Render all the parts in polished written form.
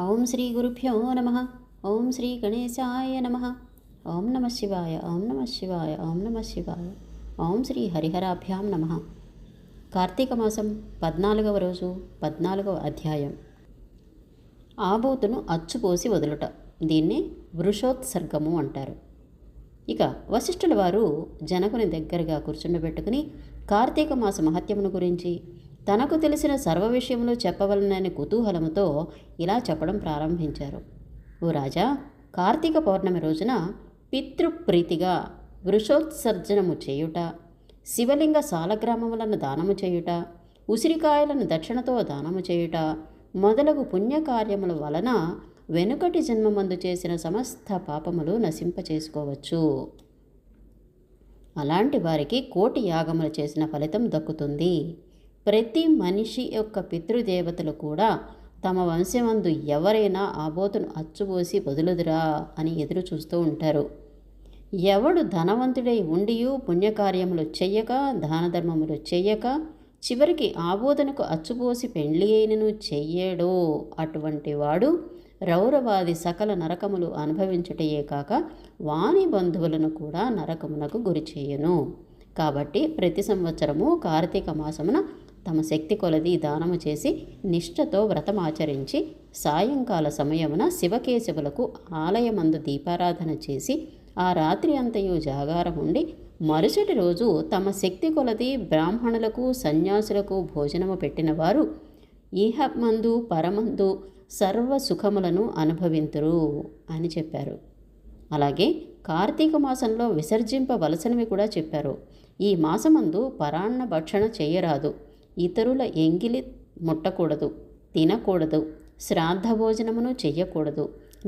ఓం శ్రీ గురుభ్యో నమ. ఓం శ్రీ గణేశాయ నమ. ఓం నమ శివాయ. ఓం నమ శివాయ. ఓం నమ శివాయ. ఓం శ్రీ హరిహరాభ్యాం నమ. కార్తీక మాసం 14వ రోజు 14వ అధ్యాయం. ఆబోతును అచ్చుపోసి వదులుట. దీన్ని వృషోత్సర్గము అంటారు. ఇక వశిష్ఠుల వారు జనకుని దగ్గరగా కూర్చుండబెట్టుకుని కార్తీక మాస మహత్యమును గురించి తనకు తెలిసిన సర్వ విషయములు చెప్పవలనని కుతూహలముతో ఇలా చెప్పడం ప్రారంభించారు. ఓ రాజా, కార్తీక పౌర్ణమి రోజున పితృప్రీతిగా వృషోత్సర్జనము చేయుట, శివలింగ సాలగ్రామములను దానము చేయుట, ఉసిరికాయలను దక్షిణతో దానము చేయుట మొదలగు పుణ్యకార్యముల వలన వెనుకటి జన్మమందు చేసిన సమస్త పాపములు నశింపచేసుకోవచ్చు. అలాంటి వారికి కోటి యాగములు చేసిన ఫలితం దక్కుతుంది. ప్రతి మనిషి యొక్క పితృదేవతలు కూడా తమ వంశమందు ఎవరైనా ఆబోతును అచ్చుపోసి వదులుదురా అని ఎదురు చూస్తూ ఉంటారు. ఎవడు ధనవంతుడై ఉండియూ పుణ్యకార్యములు చెయ్యక దానధర్మములు చెయ్యక చివరికి ఆబోతునకు అచ్చుపోసి పెండ్లి అయినను చెయ్యడో అటువంటి వాడు రౌరవాది సకల నరకములు అనుభవించుటయే కాక వాని బంధువులను కూడా నరకమునకు గురి చేయను. కాబట్టి ప్రతి సంవత్సరము కార్తీక మాసమున తమ శక్తి కొలది దానము చేసి నిష్ఠతో వ్రతమాచరించి సాయంకాల సమయమున శివకేశవులకు ఆలయమందు దీపారాధన చేసి ఆ రాత్రి అంతయు జాగారం ఉండి మరుసటి రోజు తమ శక్తి కొలది బ్రాహ్మణులకు సన్యాసులకు భోజనము పెట్టిన వారు ఈహమందు పరమందు సర్వ సుఖములను అనుభవింతురు అని చెప్పారు. అలాగే కార్తీక మాసంలో విసర్జింపవలసినవి కూడా చెప్పారు. ఈ మాసమందు పరాన్న భక్షణ చేయరాదు, ఇతరుల ఎంగిలి ముట్టకూడదు, తినకూడదు, శ్రాద్ధ భోజనమును చెయ్యకూడదు,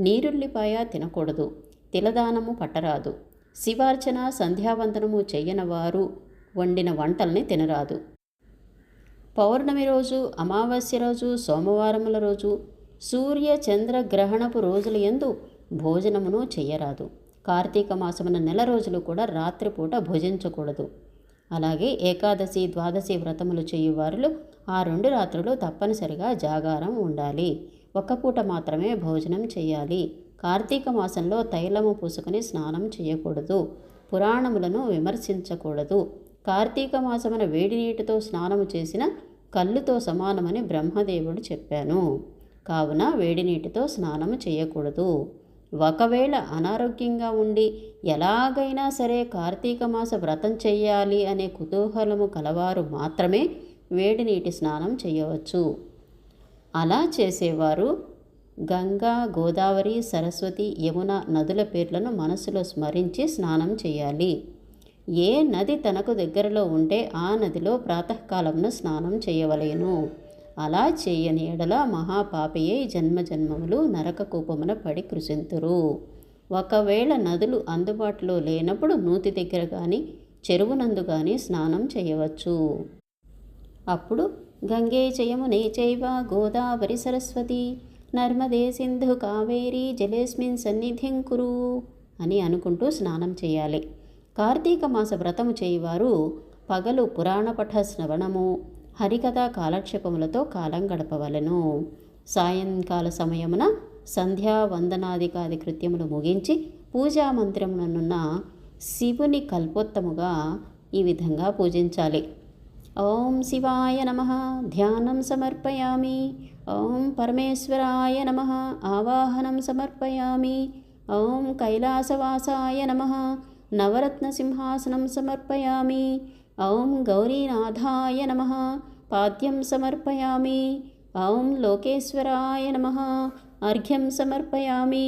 నీరుల్లిపాయ తినకూడదు, తిలదానము పట్టరాదు, శివార్చన సంధ్యావందనము చెయ్యనవారు వండిన వంటల్ని తినరాదు. పౌర్ణమి రోజు, అమావాస్య రోజు, సోమవారముల రోజు, సూర్య చంద్ర గ్రహణపు రోజుల యందు భోజనమును చెయ్యరాదు. కార్తీక మాసమున నెల రోజులు కూడా రాత్రిపూట భుజించకూడదు. అలాగే ఏకాదశి ద్వాదశి వ్రతములు చేయువారులు ఆ 2 రాత్రులు తప్పనిసరిగా జాగారం ఉండాలి. ఒక్క పూట మాత్రమే భోజనం చేయాలి. కార్తీక మాసంలో తైలము పూసుకొని స్నానం చేయకూడదు. పురాణములను విమర్శించకూడదు. కార్తీక మాసమున వేడి నీటితో స్నానము చేసిన కళ్ళుతో సమానమని బ్రహ్మదేవుడు చెప్పాను. కావున వేడి నీటితో స్నానము చేయకూడదు. ఒకవేళ అనారోగ్యంగా ఉండి ఎలాగైనా సరే కార్తీక మాస వ్రతం చెయ్యాలి అనే కుతూహలము కలవారు మాత్రమే వేడి నీటి స్నానం చేయవచ్చు. అలా చేసేవారు గంగా, గోదావరి, సరస్వతి, యమున నదుల పేర్లను మనసులో స్మరించి స్నానం చేయాలి. ఏ నది తనకు దగ్గరలో ఉంటే ఆ నదిలో ప్రాతకాలంలో స్నానం చేయవలెను. అలా చేయని ఎడల మహాపాపియై జన్మజన్మములు నరక కూపమున పడి కృషింతురు. ఒకవేళ నదులు అందుబాటులో లేనప్పుడు నూతి దగ్గర కానీ చెరువునందు కానీ స్నానం చేయవచ్చు. అప్పుడు గంగే చయమునే చైవ గోదావరి సరస్వతి నర్మదే సింధు కావేరి జలేస్మిన్ సన్నిధిం కురు అని అనుకుంటూ స్నానం చేయాలి. కార్తీక మాస వ్రతము చేయువారు పగలు పురాణపఠ శ్రవణము, హరికథా కాలక్షేపములతో కాలం గడపవలెను. సాయంకాల సమయమున సంధ్యా వందనాదికాది కృత్యములు ముగించి పూజా మందిరముననున్న శివుని కల్పోత్తముగా ఈ విధంగా పూజించాలి. ఓం శివాయ నమః ధ్యానం సమర్పయామి. ఓం పరమేశ్వరాయ నమః ఆవాహనం సమర్పయామి. ఓం కైలాసవాసాయ నమః నవరత్న సింహాసనం సమర్పయామి. ఓం గౌరీనాథాయ నమః పాద్యం సమర్పయామి. ఓం లోకేశ్వరాయ నమః అర్ఘ్యం సమర్పయామి.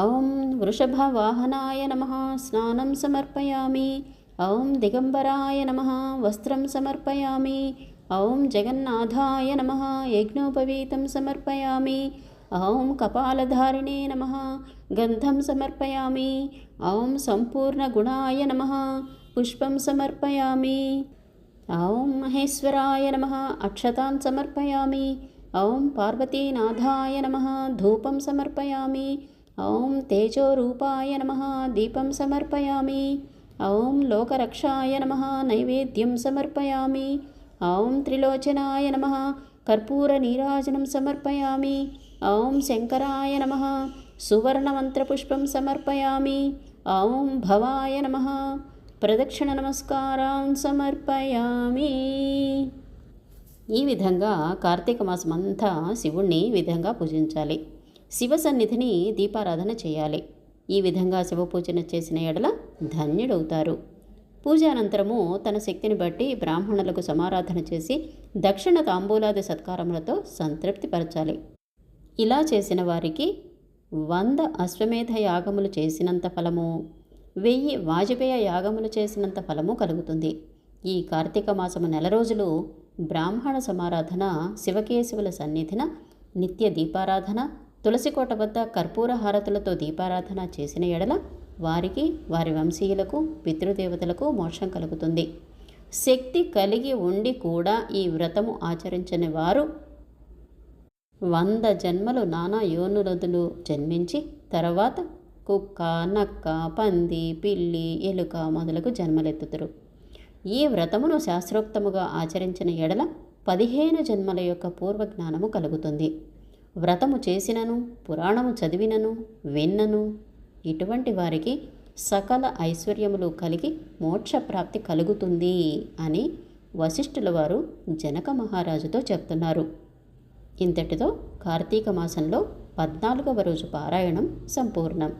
ఓం వృషభవాహనాయ నమః స్నానం సమర్పయామి. ఓం దిగంబరాయ నమః వస్త్రం సమర్పయామి. ఓం జగన్నాథాయ నమః యజ్ఞోపవీతం సమర్పయామి. ఓం కపాలధారిణే నమః గంధం సమర్పయామి. ఓం సంపూర్ణగుణాయ నమః పుష్పం సమర్పయామి. ఓం మహేశ్వరాయ నమః అక్షతాన్ సమర్పయామి. ఓం పార్వతీనాథాయ నమః ధూపం సమర్పయామి. ఓం తేజోరూపాయ నమః దీపం సమర్పయామి. ఓం లోకరక్షాయ నమః నైవేద్యం సమర్పయామి. ఓం త్రిలోచనాయ నమః కర్పూర నీరాజనం సమర్పయామి. ఓం శంకరాయ నమః. సువర్ణమంత్రపుష్పం సమర్పయామి. ఓం భవాయ నమః. ప్రదక్షిణ నమస్కారాన్ సమర్పయామి. ఈ విధంగా కార్తీక మాసం అంతా శివుణ్ణి ఈ విధంగా పూజించాలి. శివ సన్నిధిని దీపారాధన చేయాలి. ఈ విధంగా శివ పూజన చేసిన ఎడల ధన్యుడవుతారు. పూజ అనంతరము తన శక్తిని బట్టి బ్రాహ్మణులకు సమారాధన చేసి దక్షిణ తాంబూలాది సత్కారములతో సంతృప్తిపరచాలి. ఇలా చేసిన వారికి 100 అశ్వమేధ యాగములు చేసినంత ఫలము, 1000 వాజపేయ యాగములు చేసినంత ఫలము కలుగుతుంది. ఈ కార్తీక మాసము నెల రోజులు బ్రాహ్మణ సమారాధన, శివకేశవుల సన్నిధిన నిత్య దీపారాధన, తులసికోట వద్ద కర్పూర హారతులతో దీపారాధన చేసిన ఎడల వారికి, వారి వంశీయులకు, పితృదేవతలకు మోక్షం కలుగుతుంది. శక్తి కలిగి ఉండి కూడా ఈ వ్రతము ఆచరించని వారు 100 జన్మలు నానా యోనులదులు జన్మించి తర్వాత కుక్క, నక్క, పంది, పిల్లి, ఎలుక మొదలగు జన్మలెత్తుతురు. ఈ వ్రతమును శాస్త్రోక్తముగా ఆచరించిన ఎడల 15 జన్మల యొక్క పూర్వజ్ఞానము కలుగుతుంది. వ్రతము చేసినను, పురాణము చదివినను, విన్నను ఇటువంటి వారికి సకల ఐశ్వర్యములు కలిగి మోక్షప్రాప్తి కలుగుతుంది అని వశిష్ఠుల వారు జనక మహారాజుతో చెప్తున్నారు. ఇంతటితో కార్తీక మాసంలో 14వ రోజు పారాయణం సంపూర్ణం.